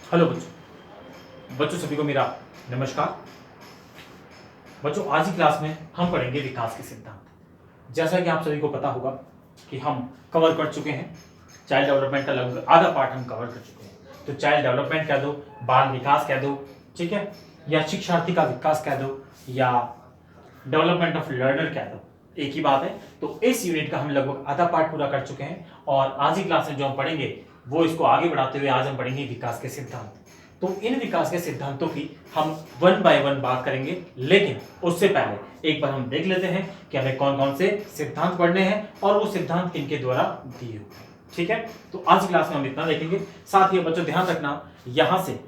Hello बच्चों बच्चों सभी को मेरा नमस्कार। बच्चों आज की क्लास में हम पढ़ेंगे विकास के सिद्धांत। जैसा कि आप सभी को पता होगा कि हम कवर कर चुके हैं चाइल्ड डेवलपमेंट का लगभग आधा पार्ट हम कवर कर चुके हैं। तो चाइल्ड डेवलपमेंट कह दो, बाल विकास कह दो, ठीक है, या शिक्षार्थी का विकास कह दो, या डेवलपमेंट ऑफ लर्नर कह दो, एक ही बात है। तो इस यूनिट का हम लगभग आधा पार्ट पूरा कर चुके हैं और आज की क्लास में जो हम पढ़ेंगे वो इसको आगे बढ़ाते हुए आज हम पढ़ेंगे विकास के सिद्धांत। तो इन विकास के सिद्धांतों की हम वन बाय वन बात करेंगे, लेकिन उससे पहले एक बार हम देख लेते हैं कि हमें कौन कौन से सिद्धांत पढ़ने हैं और वो सिद्धांत किनके द्वारा दिए हुए हैं। ठीक है, तो आज की क्लास में हम इतना देखेंगे। साथ ही बच्चों ध्यान रखना, यहां से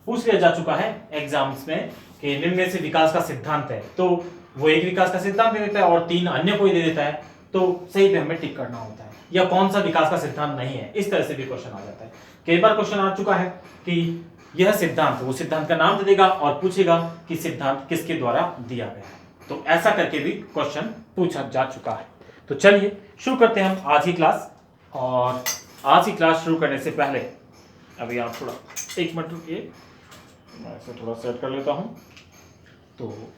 पूछ लिया जा चुका है एग्जाम्स में कि निम्न में से विकास का सिद्धांत है, तो वो एक विकास का सिद्धांत दे देता है और तीन अन्य कोई दे देता है, तो सही पे हमें टिक करना होता है। या कौन सा विकास का सिद्धांत नहीं है, इस तरह से भी क्वेश्चन आ जाता है। कई बार क्वेश्चन आ चुका है कि यह सिद्धांत, वो सिद्धांत का नाम दे देगा और पूछेगा कि सिद्धांत किसके द्वारा दिया गया है। तो ऐसा करके भी क्वेश्चन पूछा जा चुका है। तो चलिए शुरू करते हैं हम आज की क्लास। और आज की क्लास शुरू करने से पहले अभी आप थोड़ा एक मिनट रुकिए, मैं इसे थोड़ा सेट कर लेता हूँ। तो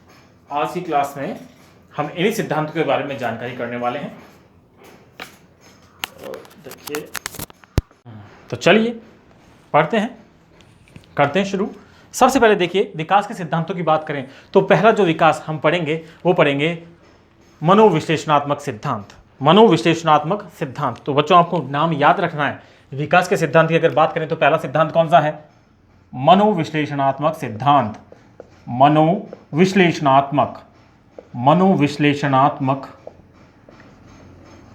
आज की क्लास में हम इन्हीं सिद्धांतों के बारे में जानकारी करने वाले हैं। देखिए, तो चलिए पढ़ते हैं, करते हैं शुरू। सबसे पहले देखिए, विकास के सिद्धांतों की बात करें तो पहला जो विकास हम पढ़ेंगे वो पढ़ेंगे मनोविश्लेषणात्मक सिद्धांत। मनोविश्लेषणात्मक सिद्धांत, तो बच्चों आपको नाम याद रखना है। विकास के सिद्धांत की अगर बात करें तो पहला सिद्धांत कौन सा है? मनोविश्लेषणात्मक सिद्धांत। मनोविश्लेषणात्मक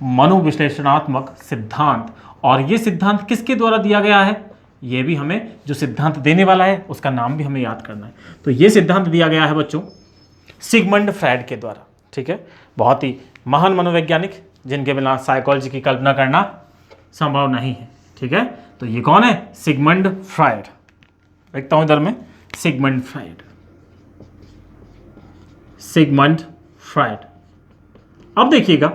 मनोविश्लेषणात्मक सिद्धांत। और ये सिद्धांत किसके द्वारा दिया गया है, ये भी हमें, जो सिद्धांत देने वाला है उसका नाम भी हमें याद करना है। तो ये सिद्धांत दिया गया है बच्चों सिगमंड फ्रायड के द्वारा। ठीक है, बहुत ही महान मनोवैज्ञानिक जिनके बिना साइकोलॉजी की कल्पना करना संभव नहीं है। ठीक है, तो ये कौन है? Sigmund Freud. देखता हूं इधर में, सिगमंड फ्रायड, सिगमंड फ्रायड। अब देखिएगा,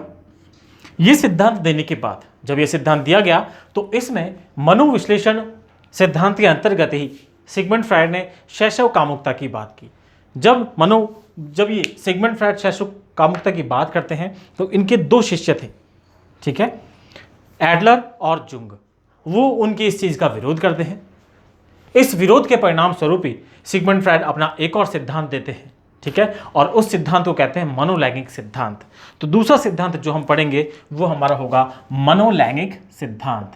ये सिद्धांत देने के बाद, जब ये सिद्धांत दिया गया तो इसमें मनोविश्लेषण सिद्धांत के अंतर्गत ही सिगमंड फ्रायड ने शैशव कामुकता की बात की। जब ये सिगमंड फ्रायड शैशव कामुकता की बात करते हैं तो इनके दो शिष्य थे, ठीक है, एडलर और जुंग। वो उनके इस चीज का विरोध करते हैं। इस विरोध के परिणाम स्वरूप ही सिगमंड फ्रायड अपना एक और सिद्धांत देते हैं। ठीक है, और उस सिद्धांत को कहते हैं मनोलैंगिक सिद्धांत। तो दूसरा सिद्धांत जो हम पढ़ेंगे वो हमारा होगा मनोलैंगिक सिद्धांत।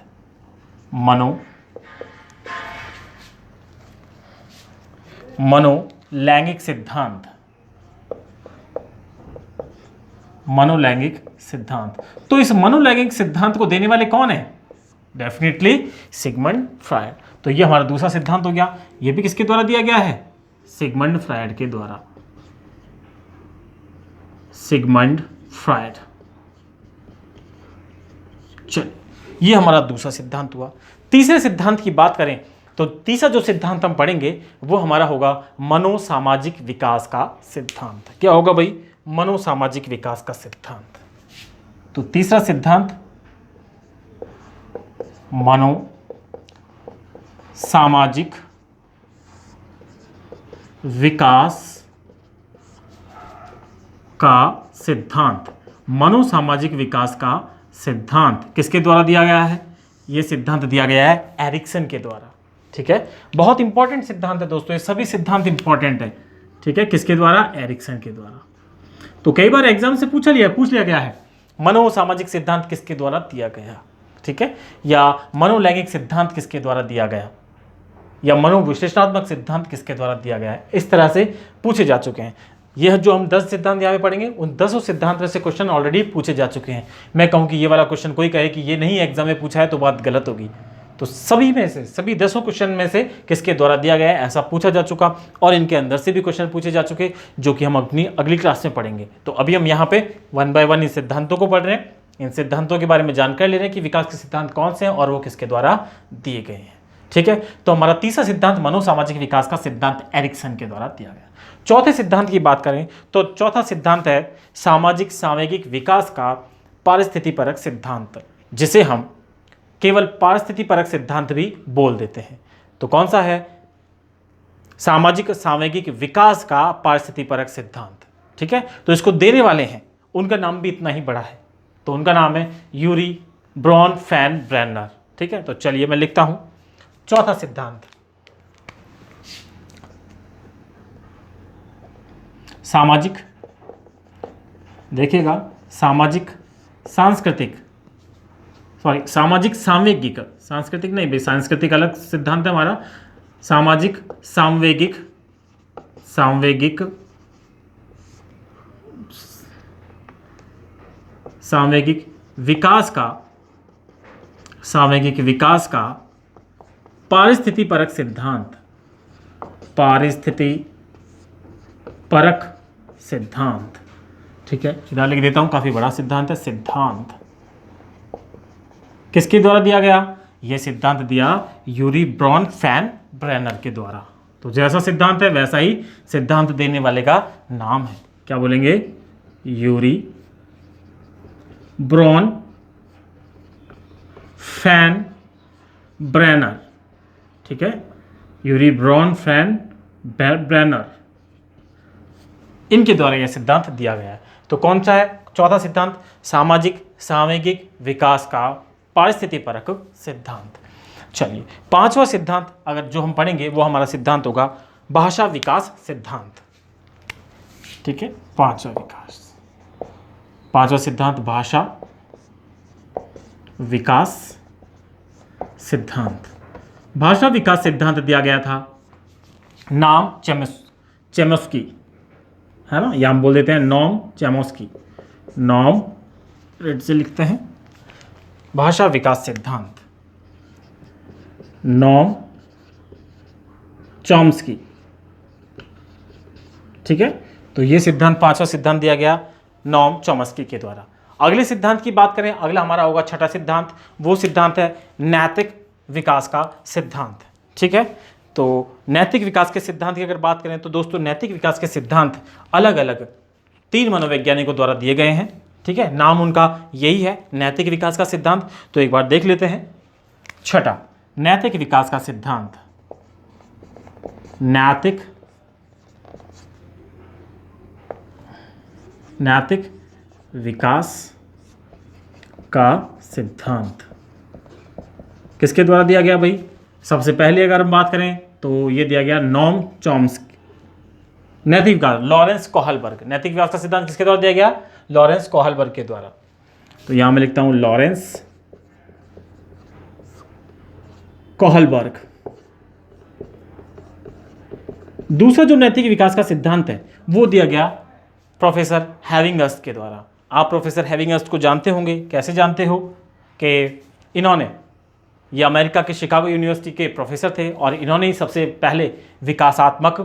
मनोलैंगिक सिद्धांत, मनोलैंगिक सिद्धांत। तो इस मनोलैंगिक सिद्धांत को देने वाले कौन है? Definitely Sigmund Freud. तो ये हमारा दूसरा सिद्धांत हो गया। ये भी किसके द्वारा दिया गया है? सिगमंड फ्रायड के द्वारा। Sigmund Freud. चलिए, ये हमारा दूसरा सिद्धांत हुआ। तीसरे सिद्धांत की बात करें तो तीसरा जो सिद्धांत हम पढ़ेंगे वो हमारा होगा मनोसामाजिक विकास का सिद्धांत। क्या होगा भाई? मनोसामाजिक विकास का सिद्धांत। तो तीसरा सिद्धांत मनोसामाजिक विकास का सिद्धांत। मनोसामाजिक विकास का सिद्धांत किसके द्वारा दिया गया है? यह सिद्धांत दिया गया है एरिक्सन के द्वारा। ठीक है, बहुत इंपॉर्टेंट सिद्धांत है दोस्तों, ये सभी सिद्धांत इंपॉर्टेंट है। ठीक है, किसके द्वारा? एरिक्सन के द्वारा। तो कई बार एग्जाम से पूछ लिया गया है मनोसामाजिक सिद्धांत किसके द्वारा दिया गया, ठीक है, या मनोलैंगिक सिद्धांत किसके द्वारा दिया गया, या मनोविश्लेषणात्मक सिद्धांत किसके द्वारा दिया गया है। इस तरह से पूछे जा चुके हैं। यह जो हम 10 सिद्धांत यहाँ पे पढ़ेंगे, उन 10 सिद्धांत में से क्वेश्चन ऑलरेडी पूछे जा चुके हैं। मैं कहूँ कि ये वाला क्वेश्चन कोई कहे कि ये नहीं एग्जाम में पूछा है तो बात गलत होगी। तो सभी में से, सभी 10 क्वेश्चन में से किसके द्वारा दिया गया है ऐसा पूछा जा चुका, और इनके अंदर से भी क्वेश्चन पूछे जा चुके जो कि हम अपनी अगली क्लास में पढ़ेंगे। तो अभी हम यहाँ पे वन बाय वन इन सिद्धांतों को पढ़ रहे हैं, इन सिद्धांतों के बारे में जानकारी ले रहे हैं कि विकास के सिद्धांत कौन से हैं और वो किसके द्वारा दिए गए हैं। ठीक है, तो हमारा तीसरा सिद्धांत मनोसामाजिक विकास का सिद्धांत एरिक्सन के द्वारा दिया गया। चौथे सिद्धांत की बात करें तो चौथा सिद्धांत है सामाजिक सामयिक विकास का पारिस्थितिपरक सिद्धांत, जिसे हम केवल पारिस्थितिपरक सिद्धांत भी बोल देते हैं। तो कौन सा है? सामाजिक सांवेगिक विकास का पारिस्थितिपरक सिद्धांत। ठीक है, तो इसको देने वाले हैं, उनका नाम भी इतना ही बड़ा है, तो उनका नाम है यूरी ब्रॉनफेन-ब्रेनर। ठीक है, तो चलिए मैं लिखता हूं चौथा सिद्धांत, सामाजिक, देखिएगा सामाजिक सांस्कृतिक, सॉरी सामाजिक सांवेगिक, सांस्कृतिक नहीं भाई, सांस्कृतिक अलग सिद्धांत है हमारा, सामाजिक सांवेगिक, सांवेगिक सांवेगिक विकास का, सांवेगिक विकास का पारिस्थितिपरक सिद्धांत, पारिस्थितिपरक सिद्धांत। ठीक है, इधर लिख देता हूं, काफी बड़ा सिद्धांत है। सिद्धांत किसके द्वारा दिया गया? यह सिद्धांत दिया यूरी ब्रॉनफेन-ब्रेनर के द्वारा। तो जैसा सिद्धांत है वैसा ही सिद्धांत देने वाले का नाम है, क्या बोलेंगे? यूरी ब्रॉनफेन-ब्रेनर। ठीक है, यूरी ब्रॉनफेन-ब्रेनर, इनके द्वारा यह सिद्धांत दिया गया है। तो कौन सा है चौथा सिद्धांत? सामाजिक सांवेगिक विकास का पारिस्थितिपरक सिद्धांत। चलिए, पांचवा सिद्धांत अगर जो हम पढ़ेंगे वो हमारा सिद्धांत होगा भाषा विकास सिद्धांत। ठीक है, पांचवा सिद्धांत भाषा विकास सिद्धांत। भाषा विकास सिद्धांत दिया गया था, नाम चेमस्की, है ना, या हम बोल देते हैं नॉम चेमस्की, नॉम रेड से लिखते हैं, भाषा विकास सिद्धांत, नॉम चॉम्स्की। ठीक है, तो ये सिद्धांत पांचवा सिद्धांत दिया गया नॉम चॉम्स्की के द्वारा। अगले सिद्धांत की बात करें, अगला हमारा होगा छठा सिद्धांत, वो सिद्धांत है नैतिक विकास का सिद्धांत। ठीक है, तो नैतिक विकास के सिद्धांत की अगर बात करें तो दोस्तों नैतिक विकास के सिद्धांत अलग अलग 3 मनोवैज्ञानिकों द्वारा दिए गए हैं। ठीक है, नाम उनका यही है नैतिक विकास का सिद्धांत। तो एक बार देख लेते हैं, छठा नैतिक विकास का सिद्धांत, नैतिक विकास का सिद्धांत किसके द्वारा दिया गया भाई? सबसे पहले अगर हम बात करें तो ये दिया गया नॉम चॉम्स्की। नैतिक विकास लॉरेंस कोहलबर्ग, नैतिक विकास का सिद्धांत किसके द्वारा दिया गया? लॉरेंस कोहलबर्ग के द्वारा। तो यहां मैं लिखता हूं लॉरेंस कोहलबर्ग। दूसरा जो नैतिक विकास का सिद्धांत है वो दिया गया प्रोफेसर हैविंगस्ट के द्वारा। आप प्रोफेसर हैविंगस्ट को जानते होंगे, कैसे जानते हो कि इन्होंने, ये अमेरिका के शिकागो यूनिवर्सिटी के प्रोफेसर थे और इन्होंने ही सबसे पहले विकासात्मक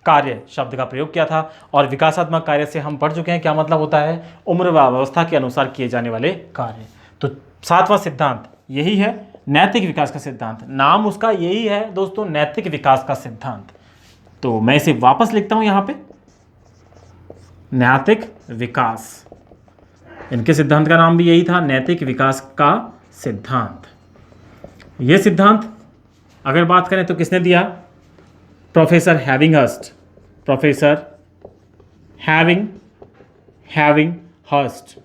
कार्य शब्द का प्रयोग किया था। और विकासात्मक कार्य से हम पढ़ चुके हैं क्या मतलब होता है? उम्र व अवस्था के अनुसार किए जाने वाले कार्य। तो सातवां सिद्धांत यही है नैतिक विकास का सिद्धांत, नाम उसका यही है दोस्तों, नैतिक विकास का सिद्धांत। तो मैं इसे वापस लिखता हूं यहां पे, नैतिक विकास, इनके सिद्धांत का नाम भी यही था, नैतिक विकास का सिद्धांत। यह सिद्धांत अगर बात करें तो किसने दिया? Professor Havighurst, professor Havighurst.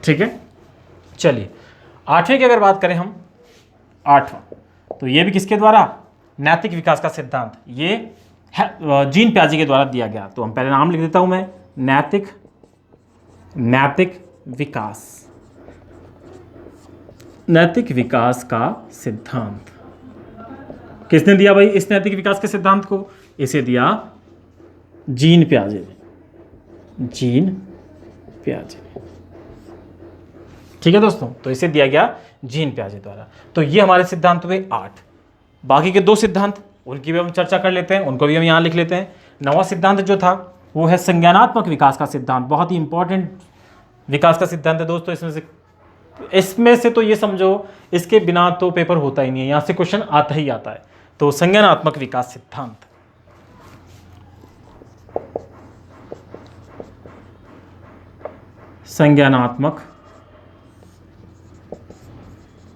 ठीक है, चलिए आठवें की अगर बात करें हम, आठवां, तो ये भी किसके द्वारा? नैतिक विकास का सिद्धांत, ये जीन प्याजे के द्वारा दिया गया। तो हम पहले नाम लिख देता हूं मैं, नैतिक विकास का सिद्धांत। किसने दिया भाई इस नैतिक विकास के सिद्धांत को? इसे दिया जीन प्याजे ने, ठीक है दोस्तों, तो इसे दिया गया जीन प्याजे द्वारा। तो ये हमारे सिद्धांत हुए 8। बाकी के 2 सिद्धांत उनकी भी हम चर्चा कर लेते हैं, उनको भी हम यहाँ लिख लेते हैं। 9वां सिद्धांत जो था वो है संज्ञानात्मक विकास का सिद्धांत, बहुत ही इंपॉर्टेंट विकास का सिद्धांत है दोस्तों। इसमें से तो ये समझो इसके बिना तो पेपर होता ही नहीं है, यहाँ से क्वेश्चन आता ही आता है। तो संज्ञानात्मक विकास सिद्धांत, संज्ञानात्मक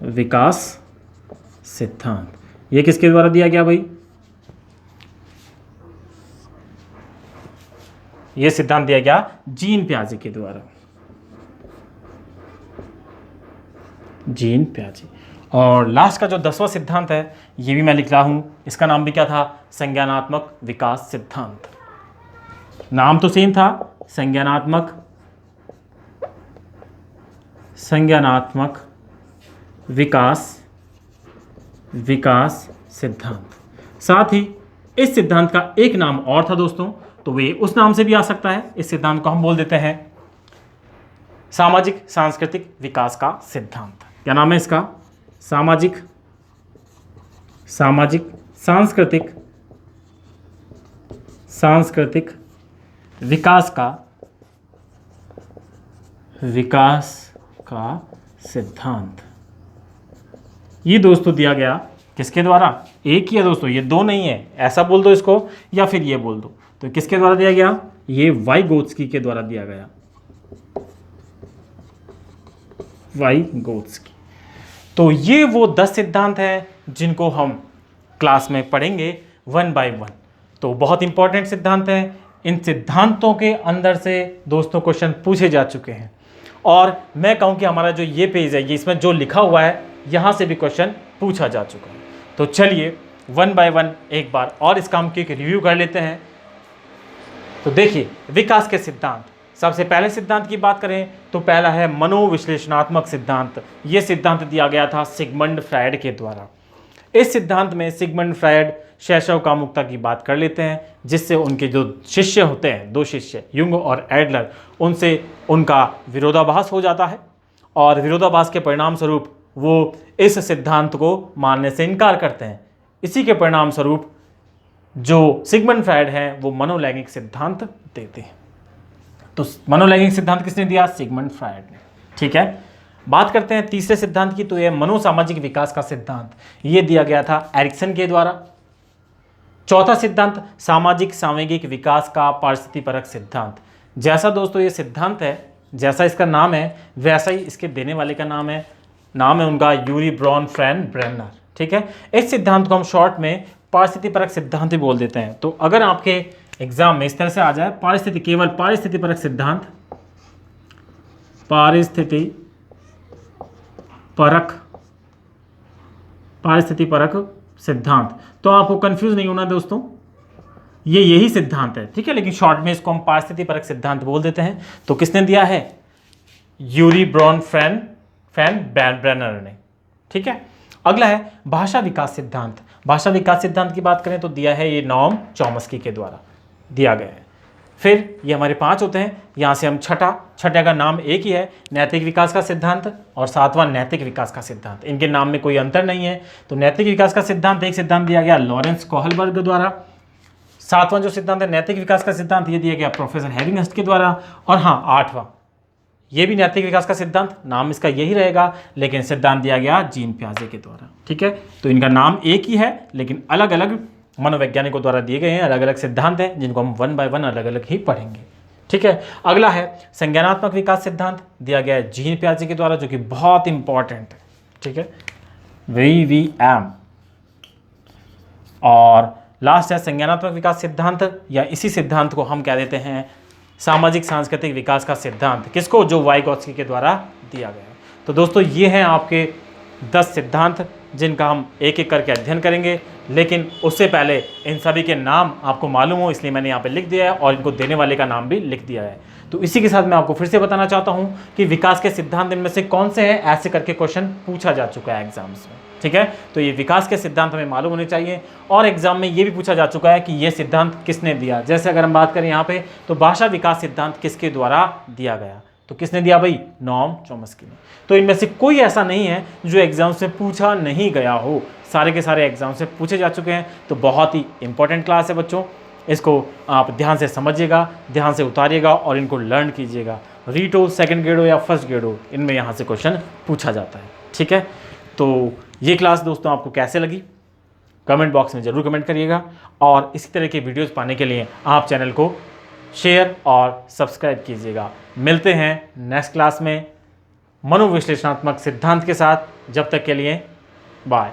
विकास सिद्धांत, ये किसके द्वारा दिया गया भाई? ये सिद्धांत दिया गया जीन पियाजे के द्वारा, जीन पियाजे। और लास्ट का जो 10वां सिद्धांत है ये भी मैं लिख रहा हूं, इसका नाम भी क्या था? संज्ञानात्मक विकास सिद्धांत। नाम तो सेम था, संज्ञानात्मक विकास सिद्धांत। साथ ही इस सिद्धांत का एक नाम और था दोस्तों, तो वे उस नाम से भी आ सकता है। इस सिद्धांत को हम बोल देते हैं सामाजिक सांस्कृतिक विकास का सिद्धांत। क्या नाम है इसका? सामाजिक सांस्कृतिक विकास का सिद्धांत। ये दोस्तों दिया गया किसके द्वारा? एक ही है दोस्तों, ये दो नहीं है, ऐसा बोल दो इसको या फिर ये बोल दो। तो किसके द्वारा दिया गया? ये वाइगोत्स्की के द्वारा दिया गया, वाइगोत्स्की। तो ये वो 10 सिद्धांत हैं जिनको हम क्लास में पढ़ेंगे 1 बाय 1। तो बहुत इंपॉर्टेंट सिद्धांत हैं। इन सिद्धांतों के अंदर से दोस्तों क्वेश्चन पूछे जा चुके हैं, और मैं कहूँ कि हमारा जो ये पेज है, ये इसमें जो लिखा हुआ है यहाँ से भी क्वेश्चन पूछा जा चुका है। तो चलिए 1 बाय 1 एक बार और इस काम की एक रिव्यू कर लेते हैं। तो देखिए, विकास के सिद्धांत, सबसे पहले सिद्धांत की बात करें तो पहला है मनोविश्लेषणात्मक सिद्धांत। यह सिद्धांत दिया गया था सिगमंड फ्रायड के द्वारा। इस सिद्धांत में सिगमंड फ्रायड शैशव कामुकता की बात कर लेते हैं, जिससे उनके जो शिष्य होते हैं, 2 शिष्य युंग और एडलर, उनसे उनका विरोधाभास हो जाता है, और विरोधाभास के परिणाम स्वरूप वो इस सिद्धांत को मानने से इनकार करते हैं। इसी के परिणाम स्वरूप जो सिगमंड फ्रायड हैं वो मनोलैंगिक सिद्धांत देते हैं। तो मनोलैंगिक सिद्धांत किसने दिया? सिगमंड फ्रायड ने। ठीक है, बात करते हैं तीसरे सिद्धांत की। तो यह मनोसामाजिक विकास का सिद्धांत, ये दिया गया था एरिक्सन के द्वारा। चौथा सिद्धांत सामाजिक सांवेगिक विकास का परिस्थितिपरक सिद्धांत। जैसा दोस्तों ये सिद्धांत है, जैसा इसका नाम है, वैसा ही इसके देने वाले का नाम है उनका यूरी ब्रॉन फ्रैन ब्रेनर। ठीक है, इस सिद्धांत को हम शॉर्ट में परिस्थितिपरक सिद्धांत ही बोल देते हैं। तो अगर आपके एग्जाम में इस तरह से आ जाए केवल परिस्थितिपरक सिद्धांत, तो आपको कंफ्यूज नहीं होना दोस्तों, ये यही सिद्धांत है। ठीक है, लेकिन शॉर्ट में इसको हम परिस्थितिपरक सिद्धांत बोल देते हैं। तो किसने दिया है? यूरी ब्रॉन फ्रैन ब्रेनर ने। ठीक है, अगला है भाषा विकास सिद्धांत। भाषा विकास सिद्धांत की बात करें तो दिया है ये नॉम चॉम्स्की के द्वारा दिया गया है। फिर ये हमारे 5 होते हैं, यहाँ से हम छठा का नाम एक ही है, नैतिक विकास का सिद्धांत, और 7वां नैतिक विकास का सिद्धांत। इनके नाम में कोई अंतर नहीं है। तो नैतिक विकास का सिद्धांत एक सिद्धांत दिया गया लॉरेंस कोहलबर्ग द्वारा। 7वां जो सिद्धांत है नैतिक विकास का सिद्धांत, ये दिया गया प्रोफेसर हैविंगस्ट के द्वारा। और हाँ, 8वां ये भी नैतिक विकास का सिद्धांत, नाम इसका यही रहेगा, लेकिन सिद्धांत दिया गया जीन पियाजे के द्वारा। ठीक है, तो इनका नाम एक ही है, लेकिन अलग अलग मनोवैज्ञानिकों द्वारा दिए गए हैं, अलग अलग सिद्धांत हैं जिनको हम 1 बाय 1 अलग अलग ही पढ़ेंगे। ठीक है, अगला है संज्ञानात्मक विकास सिद्धांत, दिया गया है जीन पियाजे के द्वारा, जो कि बहुत इंपॉर्टेंट है। ठीक है, VVM। और लास्ट है संज्ञानात्मक विकास सिद्धांत, या इसी सिद्धांत को हम क्या देते हैं? सामाजिक सांस्कृतिक विकास का सिद्धांत। किसको? जो वाइगोत्स्की के द्वारा दिया गया है। तो दोस्तों ये हैं आपके 10 सिद्धांत जिनका हम एक एक करके अध्ययन करेंगे, लेकिन उससे पहले इन सभी के नाम आपको मालूम हो इसलिए मैंने यहाँ पे लिख दिया है, और इनको देने वाले का नाम भी लिख दिया है। तो इसी के साथ मैं आपको फिर से बताना चाहता हूँ कि विकास के सिद्धांत इनमें से कौन से हैं, ऐसे करके क्वेश्चन पूछा जा चुका है एग्जाम्स में। ठीक है, तो ये विकास के सिद्धांत हमें मालूम होने चाहिए। और एग्जाम में ये भी पूछा जा चुका है कि ये सिद्धांत किसने दिया। जैसे अगर हम बात करें यहाँ पे, तो भाषा विकास सिद्धांत किसके द्वारा दिया गया? तो किसने दिया भाई? नॉम चॉम्स्की ने। तो इनमें से कोई ऐसा नहीं है जो एग्जाम से पूछा नहीं गया हो, सारे के सारे एग्जाम से पूछे जा चुके हैं। तो बहुत ही इंपॉर्टेंट क्लास है बच्चों, इसको आप ध्यान से समझिएगा, ध्यान से उतारिएगा और इनको लर्न कीजिएगा। रीट हो, सेकंड ग्रेड हो या फर्स्ट ग्रेड हो, इनमें यहाँ से क्वेश्चन पूछा जाता है। ठीक है, तो ये क्लास दोस्तों आपको कैसे लगी कमेंट बॉक्स में ज़रूर कमेंट करिएगा, और इसी तरह के वीडियोस पाने के लिए आप चैनल को शेयर और सब्सक्राइब कीजिएगा। मिलते हैं नेक्स्ट क्लास में मनोविश्लेषणात्मक सिद्धांत के साथ। जब तक के लिए बाय।